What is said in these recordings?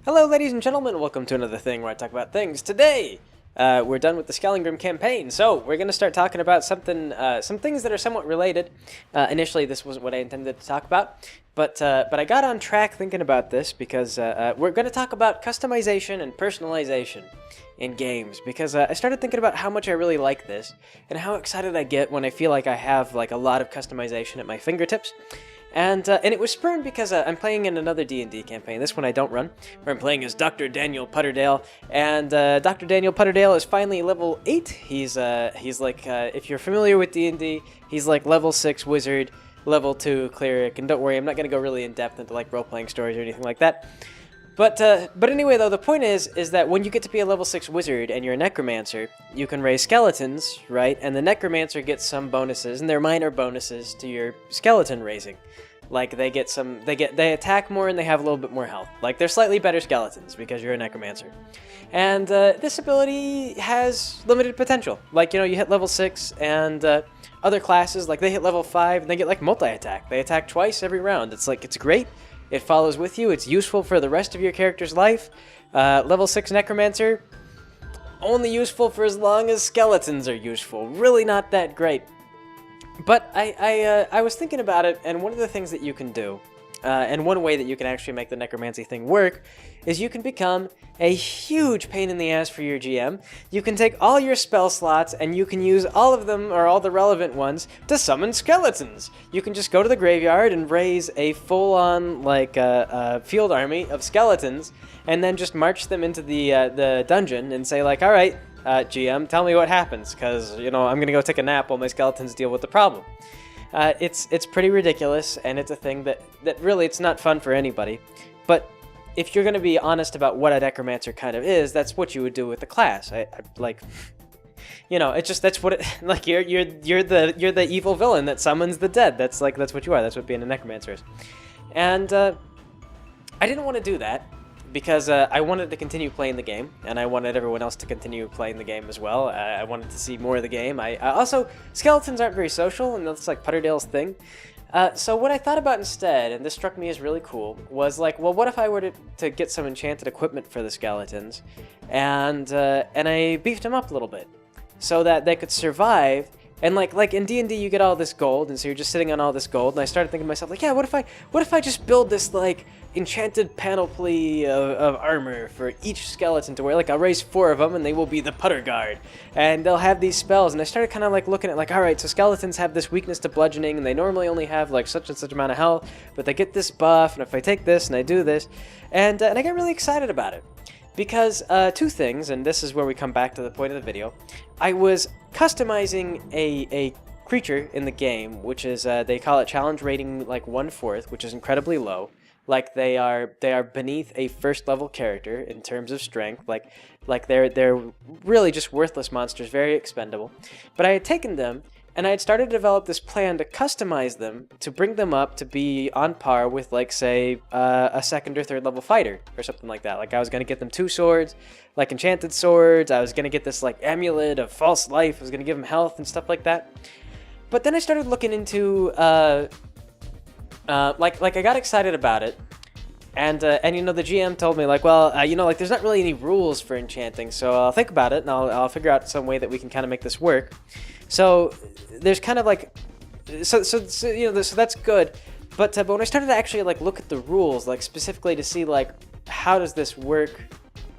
Hello, ladies and gentlemen. Welcome to another thing where I talk about things. Today, we're done with the Skellingrim campaign, so we're going to start talking about some things that are somewhat related. Initially, this wasn't what I intended to talk about, but I got on track thinking about this because we're going to talk about customization and personalization in games, because I started thinking about how much I really like this and how excited I get when I feel like I have like a lot of customization at my fingertips. And it was spurred because I'm playing in another D&D campaign. This one I don't run, where I'm playing as Dr. Daniel Putterdale, and Dr. Daniel Putterdale is finally level 8. He's like, if you're familiar with D&D, he's like level 6 wizard, level 2 cleric, and don't worry, I'm not going to go really in depth into like role-playing stories or anything like that. But anyway, though, the point is that when you get to be a level 6 wizard and you're a necromancer, you can raise skeletons, right? And the necromancer gets some bonuses, and they're minor bonuses to your skeleton raising. Like, they attack more and they have a little bit more health. Like, they're slightly better skeletons because you're a necromancer. And this ability has limited potential. Like, you know, you hit level 6 and other classes, like, they hit level 5 and they get, like, multi-attack. They attack twice every round. It's like, it's great. It follows with you. It's useful for the rest of your character's life. Level 6 necromancer, only useful for as long as skeletons are useful. Really not that great. But I was thinking about it, and one of the things that you can do, and one way that you can actually make the necromancy thing work, is you can become a huge pain in the ass for your GM. You can take all your spell slots, and you can use all of them, or all the relevant ones, to summon skeletons. You can just go to the graveyard and raise a full-on, like, field army of skeletons, and then just march them into the dungeon and say, like, alright, GM, tell me what happens, because, you know, I'm going to go take a nap while my skeletons deal with the problem. It's pretty ridiculous, and it's a thing that really, it's not fun for anybody. But if you're going to be honest about what a necromancer kind of is, that's what you would do with the class. I like, you know, it's just, that's what it, like, you're the evil villain that summons the dead. That's what you are. That's what being a necromancer is. And I didn't want to do that, because I wanted to continue playing the game, and I wanted everyone else to continue playing the game as well. I wanted to see more of the game. I also, skeletons aren't very social, and that's like Putterdale's thing. So what I thought about instead, and this struck me as really cool, was like, well, what if I were to get some enchanted equipment for the skeletons, and I beefed them up a little bit, so that they could survive. And like in D&D, you get all this gold, and so you're just sitting on all this gold. And I started thinking to myself, like, yeah, what if I just build this like enchanted panoply of armor for each skeleton to wear? Like, I'll raise 4 of them, and they will be the Putter Guard, and they'll have these spells. And I started kind of like looking at, like, all right, so skeletons have this weakness to bludgeoning, and they normally only have like such and such amount of health, but they get this buff, and if I take this and I do this, and I got really excited about it. Because two things, and this is where we come back to the point of the video. I was customizing a creature in the game, which is, they call it challenge rating like 1/4, which is incredibly low. Like, they are beneath a first level character in terms of strength. Like they're really just worthless monsters, very expendable. But I had taken them, and I had started to develop this plan to customize them, to bring them up to be on par with, like, say, a 2nd or 3rd level fighter, or something like that. Like, I was going to get them 2 swords, like enchanted swords. I was going to get this, like, amulet of false life. I was going to give them health and stuff like that. But then I started looking into, like I got excited about it. And you know, the GM told me, like, well, you know, like, there's not really any rules for enchanting, so I'll think about it, and I'll figure out some way that we can kind of make this work. So there's kind of like, so you know, so that's good. But when I started to actually like look at the rules, like specifically to see like how does this work,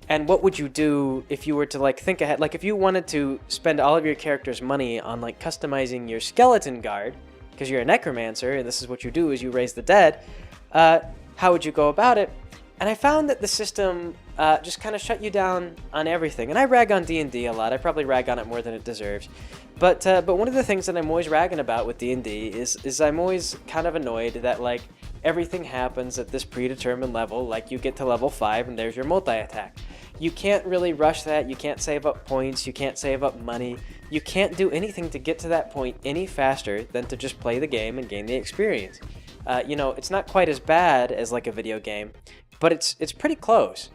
and what would you do if you were to like think ahead, like if you wanted to spend all of your character's money on like customizing your skeleton guard, because you're a necromancer and this is what you do, is you raise the dead. How would you go about it? And I found that the system just kind of shut you down on everything. And I rag on D&D a lot. I probably rag on it more than it deserves. But one of the things that I'm always ragging about with D&D is I'm always kind of annoyed that, like, everything happens at this predetermined level. Like, you get to level 5 and there's your multi-attack. You can't really rush that. You can't save up points. You can't save up money. You can't do anything to get to that point any faster than to just play the game and gain the experience. You know, it's not quite as bad as like a video game, but it's pretty close.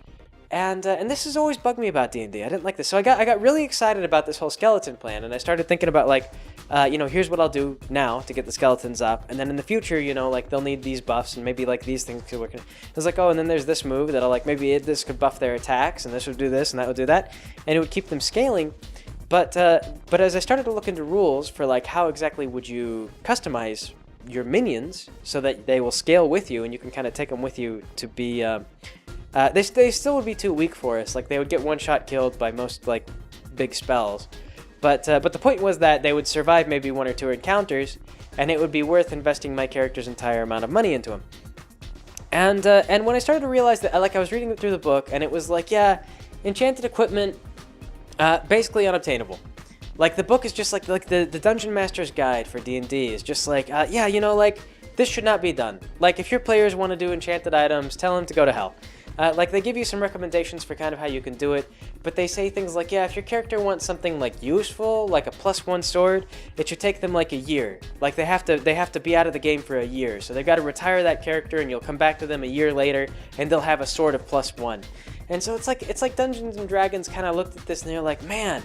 And this has always bugged me about D&D. I didn't like this. So I got really excited about this whole skeleton plan, and I started thinking about, like, here's what I'll do now to get the skeletons up, and then in the future, like they'll need these buffs, and maybe like these things could work. It's like, oh, and then there's this move that'll like maybe this could buff their attacks, and this would do this, and that would do that, and it would keep them scaling. But as I started to look into rules for like how exactly would you customize your minions so that they will scale with you, and you can kind of take them with you to be, they still would be too weak for us. Like they would get one-shot killed by most like big spells. But the point was that they would survive maybe 1 or 2 encounters, and it would be worth investing my character's entire amount of money into them. And when I started to realize that, like I was reading through the book, and it was like, yeah, enchanted equipment, basically unobtainable. Like the book is just like the Dungeon Master's Guide for D&D is just like, yeah, like this should not be done. Like if your players want to do enchanted items, tell them to go to hell. Like they give you some recommendations for kind of how you can do it, but they say things like, yeah, if your character wants something like useful, like a +1 sword, it should take them like a year. Like they have to be out of the game for a year, so they've got to retire that character, and you'll come back to them a year later, and they'll have a sword of +1. And so it's like Dungeons and Dragons kind of looked at this and they're like, man.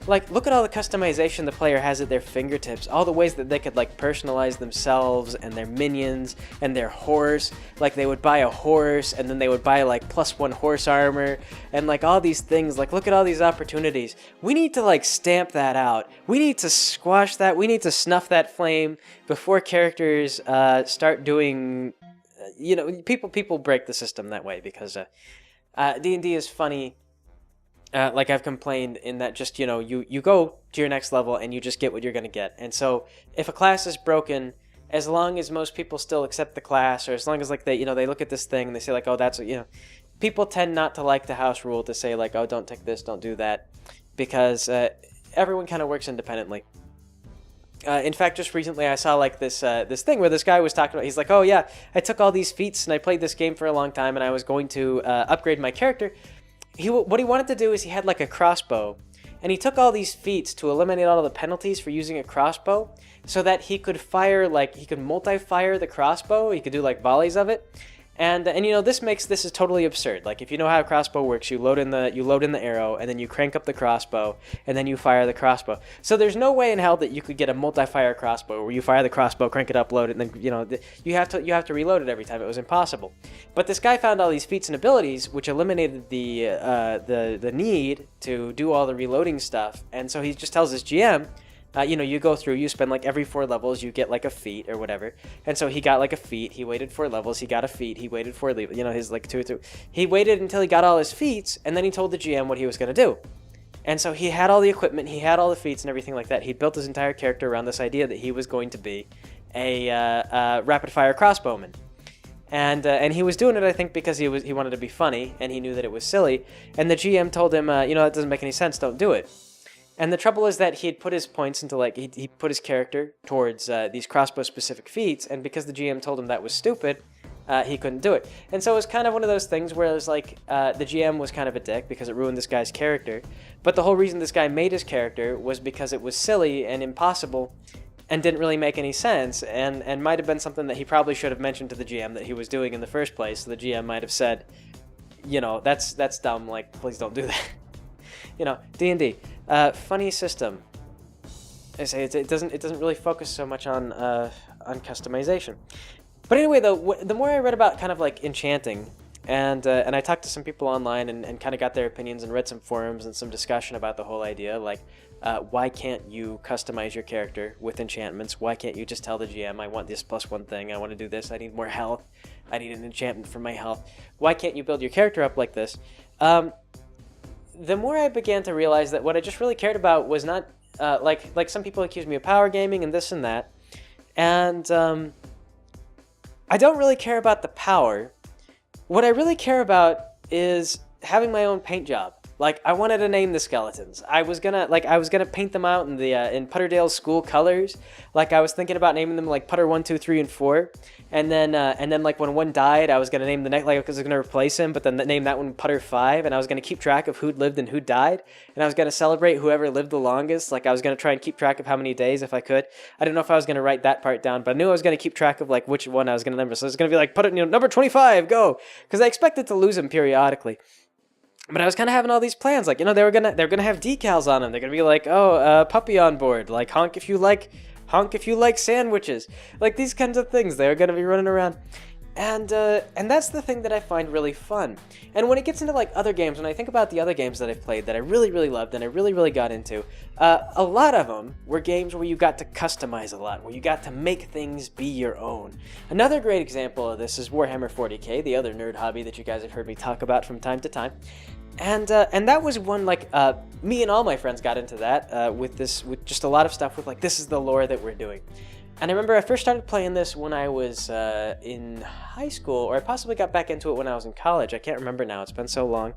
Like, look at all the customization the player has at their fingertips, all the ways that they could, like, personalize themselves and their minions and their horse. Like, they would buy a horse, and then they would buy, like, +1 horse armor, and, like, all these things. Like, look at all these opportunities. We need to, like, stamp that out. We need to squash that. We need to snuff that flame before characters start doing... people break the system that way because D&D is funny. Like I've complained in that just, you go to your next level and you just get what you're going to get. And so if a class is broken, as long as most people still accept the class, or as long as like they look at this thing and they say like, oh, that's, people tend not to like the house rule to say like, oh, don't take this, don't do that, because everyone kind of works independently. In fact, just recently I saw like this thing where this guy was talking about, he's like, oh yeah, I took all these feats and I played this game for a long time and I was going to upgrade my character. What he wanted to do is he had like a crossbow, and he took all these feats to eliminate all of the penalties for using a crossbow, so that he could multi-fire the crossbow. He could do like volleys of it, and this is totally absurd. Like if you know how a crossbow works, you load in the arrow, and then you crank up the crossbow, and then you fire the crossbow. So there's no way in hell that you could get a multi-fire crossbow where you fire the crossbow, crank it up, load it, and then you have to reload it every time. It was impossible. But this guy found all these feats and abilities which eliminated the need to do all the reloading stuff, and so he just tells his GM. You go through, you spend like every 4 levels, you get like a feat or whatever. And so he got like a feat, he waited 4 levels, he got a feat, he waited 4 levels, his like 2 or 3. He waited until he got all his feats, and then he told the GM what he was going to do. And so he had all the equipment, he had all the feats and everything like that. He built his entire character around this idea that he was going to be a rapid-fire crossbowman. And he was doing it, I think, because he wanted to be funny, and he knew that it was silly. And the GM told him, that doesn't make any sense, don't do it. And the trouble is that he had put his points into, like, he put his character towards these crossbow-specific feats, and because the GM told him that was stupid, he couldn't do it. And so it was kind of one of those things where it was like, the GM was kind of a dick because it ruined this guy's character, but the whole reason this guy made his character was because it was silly and impossible and didn't really make any sense, and might have been something that he probably should have mentioned to the GM that he was doing in the first place. So the GM might have said, that's dumb, like, please don't do that. D&D. Funny system. I say it doesn't really focus so much on customization. But anyway, though, the more I read about kind of like enchanting, and I talked to some people online and kind of got their opinions and read some forums and some discussion about the whole idea, like why can't you customize your character with enchantments? Why can't you just tell the GM, I want this +1 thing, I want to do this, I need more health, I need an enchantment for my health. Why can't you build your character up like this? The more I began to realize that what I just really cared about was not, like some people accuse me of power gaming and this and that, and I don't really care about the power. What I really care about is having my own paint job. Like, I wanted to name the skeletons. I was gonna paint them out in the in Putterdale's school colors. Like, I was thinking about naming them like Putter 1, 2, 3, and 4. And then like when one died, I was gonna name the next, like, because I was gonna replace him, but then name that one Putter 5. And I was gonna keep track of who'd lived and who died. And I was gonna celebrate whoever lived the longest. Like, I was gonna try and keep track of how many days if I could. I didn't know if I was gonna write that part down, but I knew I was gonna keep track of like which one I was gonna number. So it's gonna be like, number 25, go, because I expected to lose him periodically. But I was kind of having all these plans, like, they're gonna have decals on them. They're gonna be like, oh, puppy on board, like honk if you like sandwiches, like these kinds of things. They're gonna be running around, and that's the thing that I find really fun. And when it gets into like other games, when I think about the other games that I've played that I really really loved and I really really got into, a lot of them were games where you got to customize a lot, where you got to make things be your own. Another great example of this is Warhammer 40k, the other nerd hobby that you guys have heard me talk about from time to time. And that was one, like, me and all my friends got into that with just a lot of stuff with, like, this is the lore that we're doing. And I remember I first started playing this when I was in high school, or I possibly got back into it when I was in college. I can't remember now. It's been so long.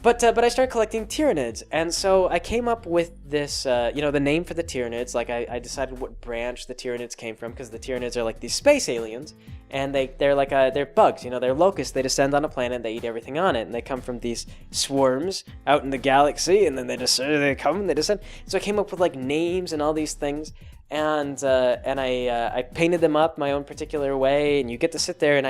But I started collecting Tyranids, and so I came up with this, the name for the Tyranids. Like, I decided what branch the Tyranids came from, because the Tyranids are like these space aliens, and they're bugs, they're locusts. They descend on a planet, they eat everything on it, and they come from these swarms out in the galaxy, and then they descend. So I came up with like names and all these things, and I painted them up my own particular way, and you get to sit there, and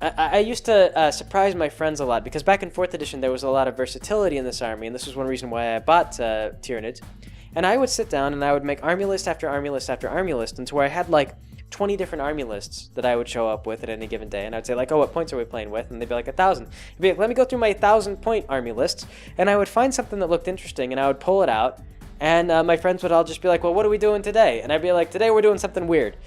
I used to surprise my friends a lot, because back in 4th edition there was a lot of versatility in this army, and this was one reason why I bought Tyranids. And I would sit down and I would make army list after army list after army list, into where I had like 20 different army lists that I would show up with at any given day. And I'd say like, oh, what points are we playing with? And they'd be like 1,000. I'd be like, let me go through my 1,000-point army lists, and I would find something that looked interesting, and I would pull it out, and my friends would all just be like, well, what are we doing today? And I'd be like, today we're doing something weird.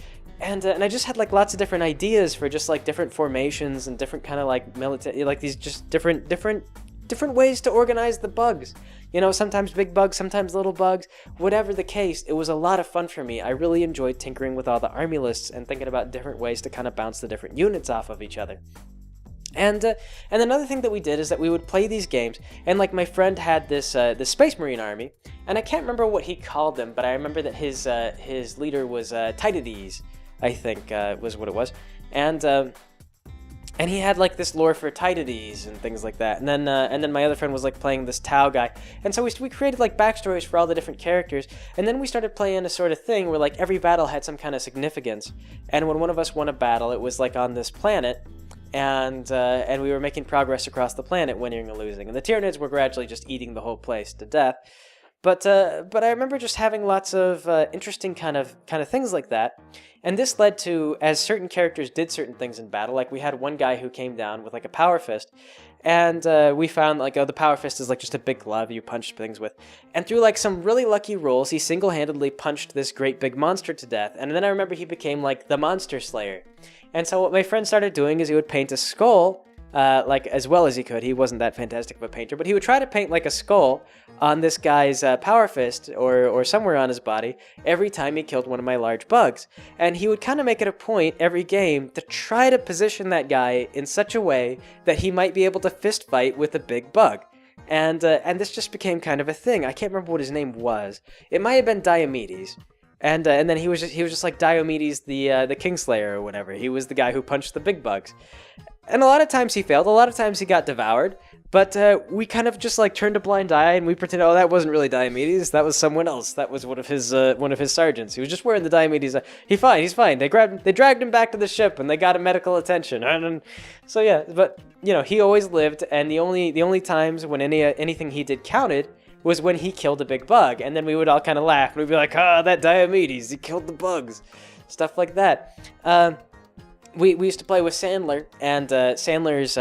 And I just had like lots of different ideas for just like different formations and different kind of like military, like these just different ways to organize the bugs. Sometimes big bugs, sometimes little bugs. Whatever the case, it was a lot of fun for me. I really enjoyed tinkering with all the army lists and thinking about different ways to kind of bounce the different units off of each other. And another thing that we did is that we would play these games, and like my friend had this Space Marine army, and I can't remember what he called them, but I remember that his leader was Tydides, I think was what it was, and he had like this lore for Tydides and things like that. And then my other friend was like playing this Tau guy, and so we created like backstories for all the different characters. And then we started playing a sort of thing where like every battle had some kind of significance. And when one of us won a battle, it was like on this planet, and we were making progress across the planet, winning or losing. And the Tyranids were gradually just eating the whole place to death. But I remember just having lots of interesting kind of things like that. And this led to, as certain characters did certain things in battle, like we had one guy who came down with like a power fist, and we found like, oh, the power fist is like just a big glove you punch things with. And through like some really lucky rolls, he single-handedly punched this great big monster to death. And then I remember he became like the Monster Slayer. And so what my friend started doing is he would paint a skull, like as well as he could. He wasn't that fantastic of a painter, but he would try to paint like a skull on this guy's power fist or somewhere on his body every time he killed one of my large bugs. And he would kind of make it a point every game to try to position that guy in such a way that he might be able to fist fight with a big bug. And this just became kind of a thing. I can't remember what his name was. It might have been Diomedes. And then he was just like Diomedes the Kingslayer or whatever. He was the guy who punched the big bugs. And a lot of times he failed, a lot of times he got devoured, but we kind of just like turned a blind eye and we pretended, oh, that wasn't really Diomedes, that was someone else, that was one of his sergeants. He was just wearing the Diomedes. He's fine. They dragged him back to the ship and they got him medical attention. And so yeah, but he always lived, and the only times when anything he did counted was when he killed a big bug, and then we would all kind of laugh and we'd be like, that Diomedes, he killed the bugs, stuff like that. We used to play with Sandler, and Sandler's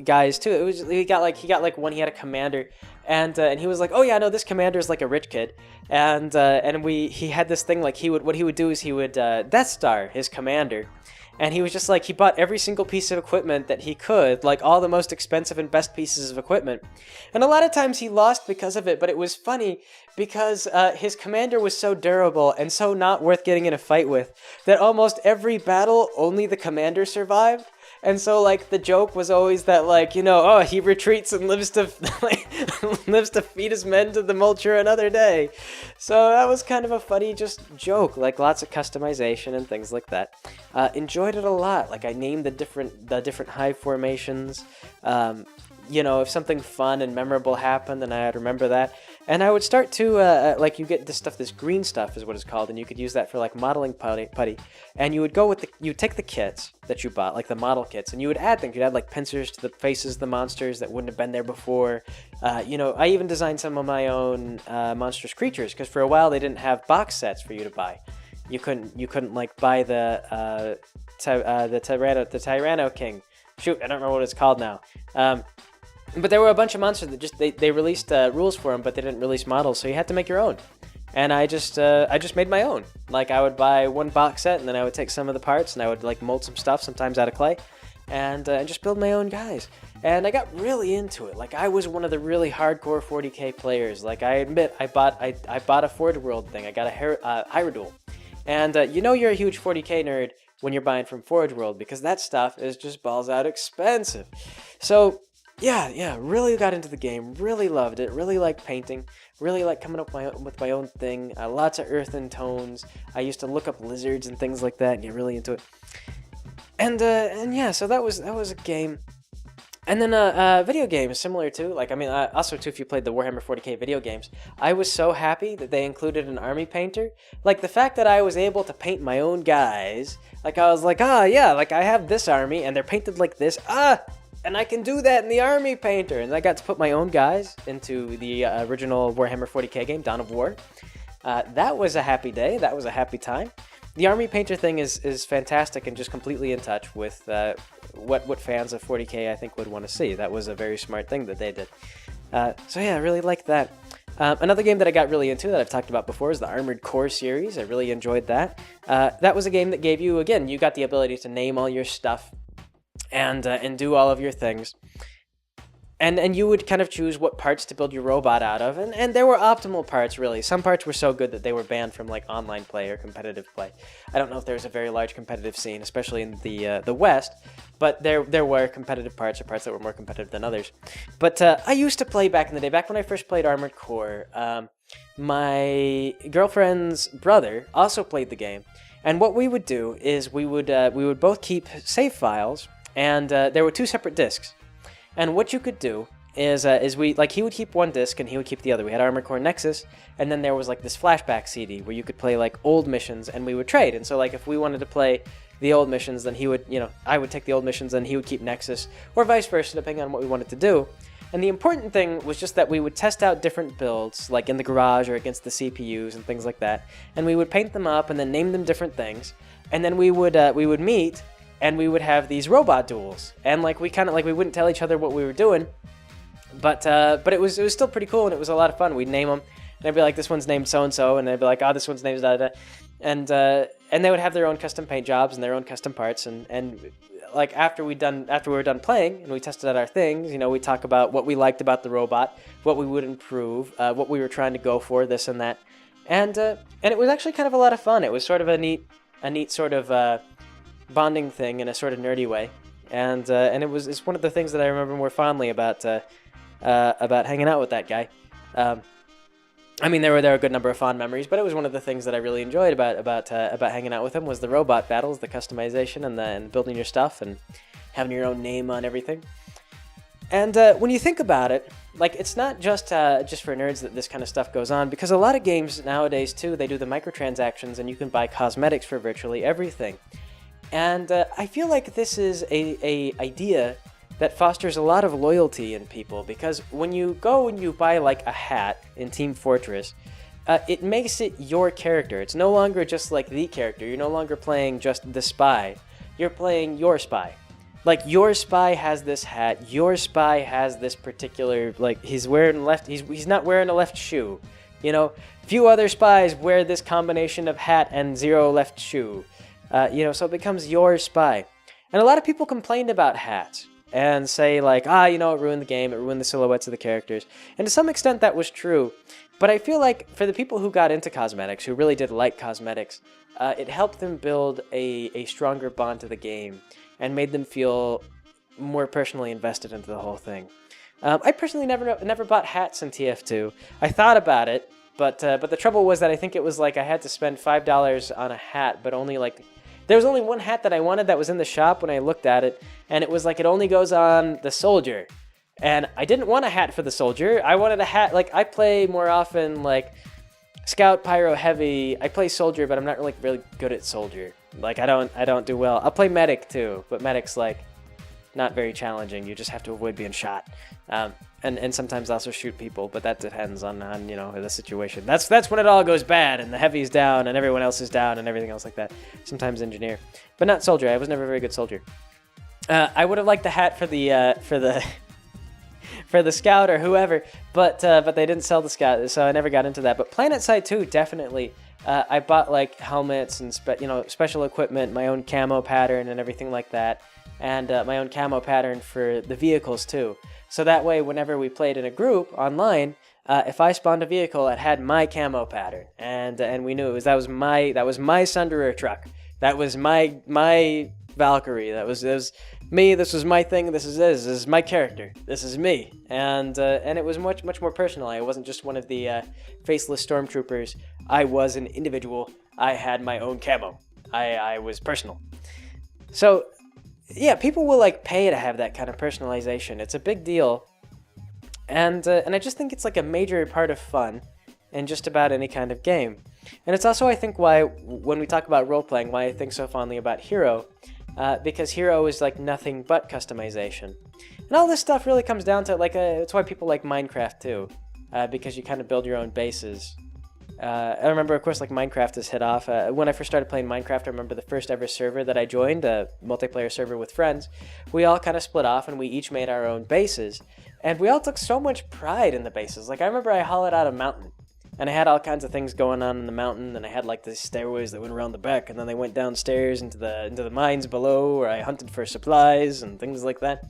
guys too. He got like one. He had a commander, and he was like, oh yeah, no, this commander is like a rich kid, and he had this thing like what he would do is he would Death Star his commander. And he was just like, he bought every single piece of equipment that he could, like all the most expensive and best pieces of equipment. And a lot of times he lost because of it, but it was funny because his commander was so durable and so not worth getting in a fight with that almost every battle, only the commander survived. And so, like, the joke was always that, like, oh, he retreats and lives to feed his men to the multure another day. So that was kind of a funny just joke, like lots of customization and things like that. Enjoyed it a lot. Like, I named the different hive formations. If something fun and memorable happened, then I'd remember that. And I would start to, like, you get this stuff, this green stuff is what it's called, and you could use that for, like, modeling putty. And you would go with you would take the kits that you bought, like the model kits, and you would add things. You'd add, like, pincers to the faces of the monsters that wouldn't have been there before. You know, I even designed some of my own monstrous creatures, because for a while they didn't have box sets for you to buy. You couldn't like, buy the Tyranno King. Shoot, I don't remember what it's called now. But there were a bunch of monsters that just they released rules for them, but they didn't release models, so you had to make your own. And I just made my own. Like, I would buy one box set, and then I would take some of the parts, and I would, like, mold some stuff, sometimes out of clay, and just build my own guys. And I got really into it. Like, I was one of the really hardcore 40k players. Like, I admit, I bought a Forge World thing. I got a Hyrule. And you know you're a huge 40k nerd when you're buying from Forge World, because that stuff is just balls out expensive. So yeah, really got into the game, really loved it, really liked painting, really liked coming up with my own thing, lots of earthen tones. I used to look up lizards and things like that and get really into it. And yeah, so that was a game. And then video games, similar to, like, I mean, also too, if you played the Warhammer 40k video games, I was so happy that they included an army painter. Like, the fact that I was able to paint my own guys, like, I was like, yeah, like, I have this army, and they're painted like this, and I can do that in the army painter. And I got to put my own guys into the original Warhammer 40k game, Dawn of War. That was a happy day. That was a happy time. The army painter thing is fantastic and just completely in touch with what fans of 40k I think would want to see. That was a very smart thing that they did. So yeah, I really liked that. Another game that I got really into that I've talked about before is the Armored Core series. I really enjoyed that. That was a game that gave you, again, you got the ability to name all your stuff and do all of your things. And you would kind of choose what parts to build your robot out of, and there were optimal parts, really. Some parts were so good that they were banned from, like, online play or competitive play. I don't know if there's a very large competitive scene, especially in the West, but there were competitive parts, or parts that were more competitive than others. But I used to play back in the day, back when I first played Armored Core. My girlfriend's brother also played the game, and what we would do is we would both keep save files, and there were two separate discs. And what you could do is he would keep one disc and he would keep the other. We had Armored Core Nexus, and then there was, like, this flashback CD where you could play, like, old missions, and we would trade. And so, like, if we wanted to play the old missions, then he would, I would take the old missions and he would keep Nexus, or vice versa, depending on what we wanted to do. And the important thing was just that we would test out different builds, like in the garage or against the CPUs and things like that. And we would paint them up and then name them different things. And then we would meet, and we would have these robot duels, and, like, we wouldn't tell each other what we were doing, but it was still pretty cool, and it was a lot of fun. We'd name them, and I'd be like, this one's named so and so, and they'd be like, oh, this one's named da da, and they would have their own custom paint jobs and their own custom parts, and like, after we were done playing and we tested out our things, we talk about what we liked about the robot, what we would improve, what we were trying to go for, this and that, and it was actually kind of a lot of fun. It was sort of a neat sort of bonding thing in a sort of nerdy way, and it's one of the things that I remember more fondly about hanging out with that guy. I mean, there were a good number of fond memories, but it was one of the things that I really enjoyed about hanging out with him was the robot battles, the customization, and building your stuff and having your own name on everything. And when you think about it, like, it's not just for nerds that this kind of stuff goes on, because a lot of games nowadays too, they do the microtransactions, and you can buy cosmetics for virtually everything. And I feel like this is a idea that fosters a lot of loyalty in people, because when you go and you buy, like, a hat in Team Fortress, it makes it your character. It's no longer just, like, the character. You're no longer playing just the spy. You're playing your spy. Like, your spy has this hat. Your spy has this particular, like, he's not wearing a left shoe. Few other spies wear this combination of hat and zero left shoe. So it becomes your spy. And a lot of people complained about hats and say, like, it ruined the game, it ruined the silhouettes of the characters. And to some extent that was true. But I feel like for the people who got into cosmetics, who really did like cosmetics, it helped them build a stronger bond to the game and made them feel more personally invested into the whole thing. I personally never bought hats in TF2. I thought about it, but the trouble was that I think it was like I had to spend $5 on a hat, but only, like, there was only one hat that I wanted that was in the shop when I looked at it, and it was like it only goes on the soldier. And I didn't want a hat for the soldier. I wanted a hat, like, I play more often, like, scout, pyro, heavy. I play soldier, but I'm not really good at soldier. Like, I don't do well. I'll play medic, too, but medic's, like, not very challenging. You just have to avoid being shot. And sometimes also shoot people, but that depends on you know, the situation. That's when it all goes bad, and the heavy's down, and everyone else is down, and everything else like that. Sometimes engineer, but not soldier. I was never a very good soldier. I would have liked the hat for the for the scout or whoever, but they didn't sell the scout, so I never got into that. But PlanetSide 2, definitely. I bought like helmets and special equipment, my own camo pattern and everything like that, and my own camo pattern for the vehicles too. So that way, whenever we played in a group online, if I spawned a vehicle, it had my camo pattern, and we knew that was my Sunderer truck, that was my Valkyrie, that was me. This was my thing. This is my character. This is me, and it was much more personal. I wasn't just one of the faceless stormtroopers. I was an individual. I had my own camo. I was personal. So. Yeah, people will like pay to have that kind of personalization. It's a big deal, and I just think it's like a major part of fun in just about any kind of game. And it's also, I think, why when we talk about role playing, why I think so fondly about Hero, because Hero is like nothing but customization, and all this stuff really comes down to like it's why people like Minecraft too, because you kind of build your own bases. I remember, of course, like Minecraft has hit off. When I first started playing Minecraft, I remember the first ever server that I joined, a multiplayer server with friends. We all kind of split off and we each made our own bases. And we all took so much pride in the bases. Like, I remember I hollowed out a mountain. And I had all kinds of things going on in the mountain. And I had like these stairways that went around the back. And then they went downstairs into the mines below, where I hunted for supplies and things like that.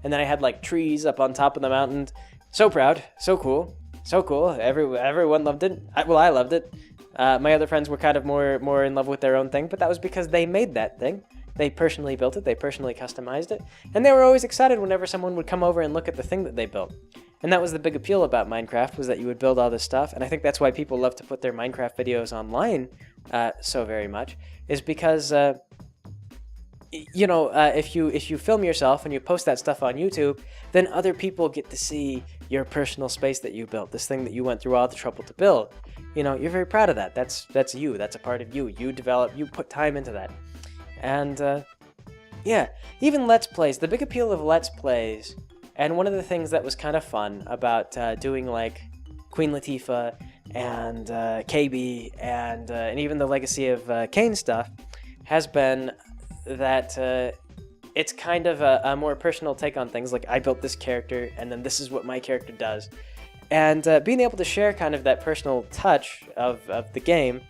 And then I had like trees up on top of the mountain. So proud. So cool. So cool. Everyone loved it. I loved it. My other friends were kind of more in love with their own thing, but that was because they made that thing. They personally built it. They personally customized it. And they were always excited whenever someone would come over and look at the thing that they built. And that was the big appeal about Minecraft, was that you would build all this stuff. And I think that's why people love to put their Minecraft videos online so very much, is because if you film yourself and you post that stuff on YouTube, then other people get to see your personal space that you built, this thing that you went through all the trouble to build. You know, you're very proud of that. That's you. That's a part of you. You put time into that. And yeah, even Let's Plays, the big appeal of Let's Plays, and one of the things that was kind of fun about doing like Queen Latifah and KB and even the Legacy of Kain stuff has been that it's kind of a more personal take on things. Like, I built this character, and then this is what my character does. And being able to share kind of that personal touch of the game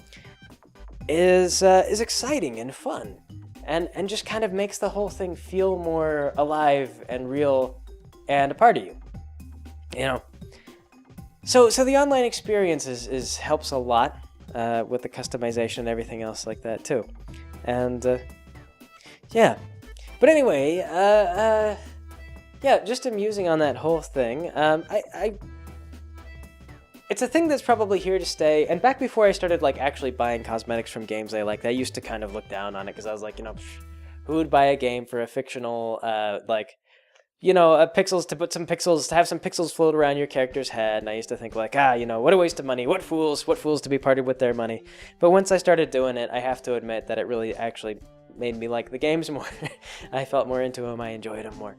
is exciting and fun, and just kind of makes the whole thing feel more alive and real and a part of you. You know. So the online experience is helps a lot with the customization and everything else like that too. And yeah. But anyway, yeah, just amusing on that whole thing. It's a thing that's probably here to stay. And back before I started like actually buying cosmetics from games I liked, I used to kind of look down on it because I was like, who would buy a game for a fictional pixels, to put some pixels, to have some pixels float around your character's head. And I used to think like, what a waste of money. What fools to be parted with their money. But once I started doing it, I have to admit that it really actually made me like the games more. I felt more into them. I enjoyed them more.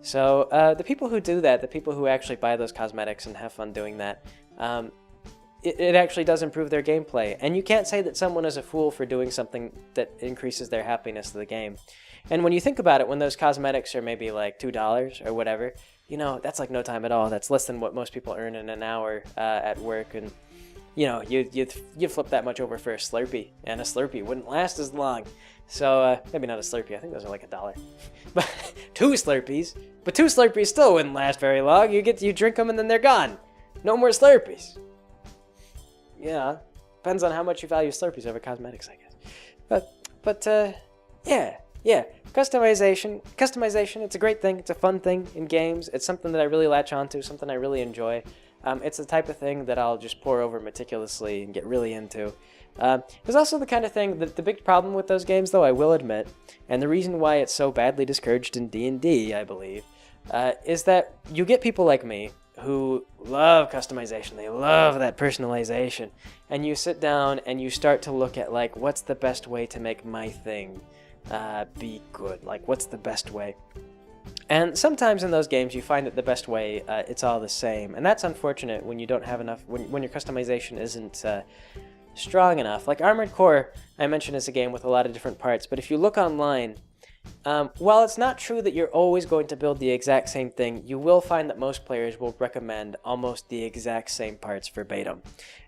So the people who do that, the people who actually buy those cosmetics and have fun doing that, it actually does improve their gameplay. And you can't say that someone is a fool for doing something that increases their happiness of the game. And when you think about it, when those cosmetics are maybe like $2 or whatever, that's like no time at all. That's less than what most people earn in an hour at work. And you flip that much over for a Slurpee, and a Slurpee wouldn't last as long. So maybe not a Slurpee. I think those are like $1. But 2 Slurpees. But 2 Slurpees still wouldn't last very long. You drink them and then they're gone. No more Slurpees. Yeah, depends on how much you value Slurpees over cosmetics, I guess. But yeah. Customization. It's a great thing. It's a fun thing in games. It's something that I really latch onto. Something I really enjoy. It's the type of thing that I'll just pour over meticulously and get really into. It's also the kind of thing that the big problem with those games, though, I will admit, and the reason why it's so badly discouraged in D&D, I believe, is that you get people like me who love customization. They love that personalization. And you sit down and you start to look at, like, what's the best way to make my thing be good? Like, what's the best way? And sometimes in those games you find that the best way, it's all the same. And that's unfortunate when you don't have enough, when your customization isn't strong enough. Like Armored Core, I mentioned, is a game with a lot of different parts, but if you look online, while it's not true that you're always going to build the exact same thing, you will find that most players will recommend almost the exact same parts verbatim.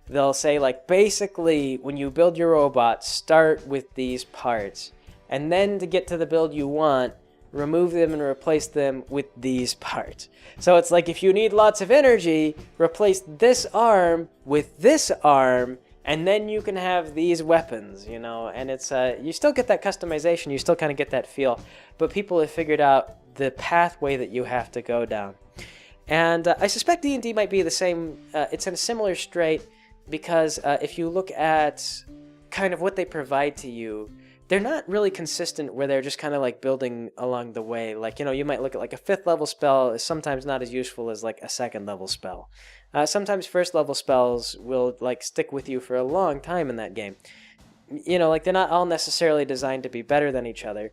They'll say, like, basically, when you build your robot, start with these parts, and then to get to the build you want, remove them and replace them with these parts. So it's like, if you need lots of energy, replace this arm with this arm, and then you can have these weapons, you know. And it's you still get that customization, you still kind of get that feel, but people have figured out the pathway that you have to go down. And I suspect D&D might be the same. It's in a similar strait, because if you look at kind of what they provide to you, they're not really consistent, where they're just kind of like building along the way. Like, you know, you might look at, like, a 5th level spell is sometimes not as useful as, like, a 2nd level spell. Sometimes 1st level spells will, like, stick with you for a long time in that game. You know, like, they're not all necessarily designed to be better than each other.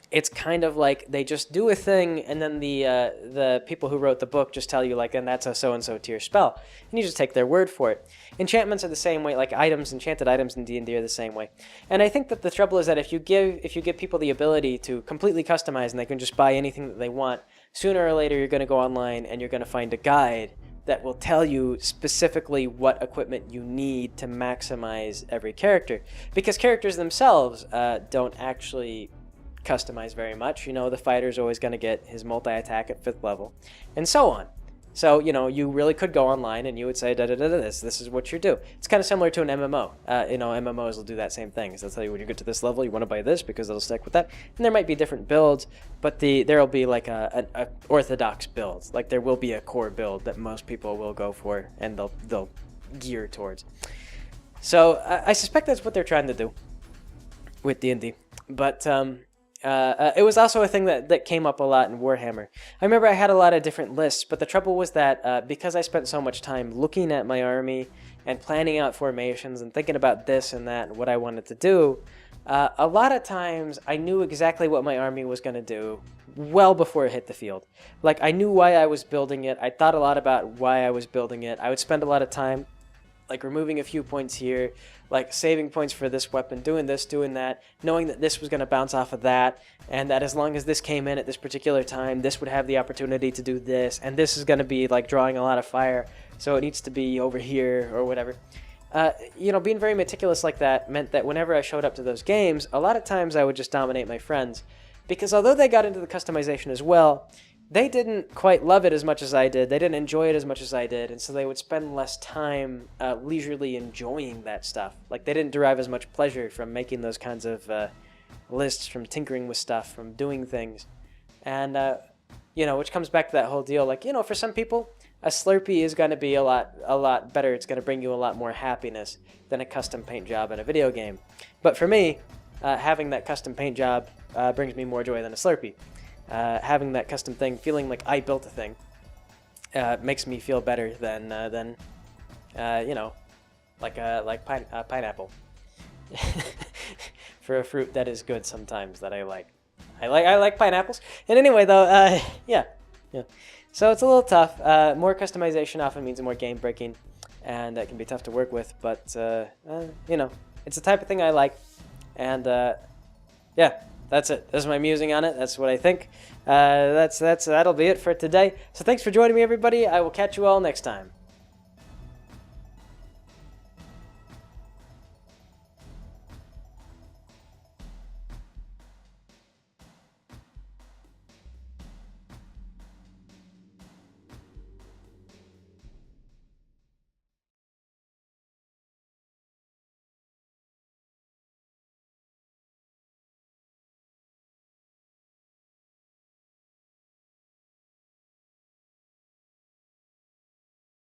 It's kind of like they just do a thing, and then the people who wrote the book just tell you, like, and that's a so-and-so tier spell. And you just take their word for it. Enchantments are the same way, like items, enchanted items in D&D are the same way. And I think that the trouble is that if you give people the ability to completely customize and they can just buy anything that they want, sooner or later you're going to go online and you're going to find a guide that will tell you specifically what equipment you need to maximize every character. Because characters themselves don't actually customize very much. You know, the fighter's always going to get his multi-attack at 5th level, and so on. So, you know, you really could go online and you would say, this is what you do. It's kind of similar to an MMO. You know, MMOs will do that same thing. They'll tell you, when you get to this level, you want to buy this because it'll stick with that. And there might be different builds, but there'll be like a orthodox build. Like, there will be a core build that most people will go for and they'll gear towards. So I suspect that's what they're trying to do with D&D. But it was also a thing that came up a lot in Warhammer. I remember I had a lot of different lists, but the trouble was that because I spent so much time looking at my army and planning out formations and thinking about this and that and what I wanted to do, a lot of times I knew exactly what my army was going to do well before it hit the field. Like, I knew why I was building it. I thought a lot about why I was building it. I would spend a lot of time, like, removing a few points here, like saving points for this weapon, doing this, doing that, knowing that this was going to bounce off of that, and that as long as this came in at this particular time, this would have the opportunity to do this, and this is going to be, like, drawing a lot of fire, so it needs to be over here or whatever. You know, being very meticulous like that meant that whenever I showed up to those games, a lot of times I would just dominate my friends, because although they got into the customization as well, they didn't quite love it as much as I did. They didn't enjoy it as much as I did, and so they would spend less time leisurely enjoying that stuff. Like, they didn't derive as much pleasure from making those kinds of lists, from tinkering with stuff, from doing things. And, you know, which comes back to that whole deal. Like, you know, for some people, a Slurpee is going to be a lot better. It's going to bring you a lot more happiness than a custom paint job in a video game. But for me, having that custom paint job brings me more joy than a Slurpee. Having that custom thing, feeling like I built a thing, makes me feel better than you know, like pineapple. For a fruit that is good sometimes that I like. I like pineapples. And anyway, though, yeah. So it's a little tough. More customization often means more game breaking, and that can be tough to work with. But you know, it's the type of thing I like, and yeah. That's it. That's my musing on it. That's what I think. That'll be it for today. So thanks for joining me, everybody. I will catch you all next time.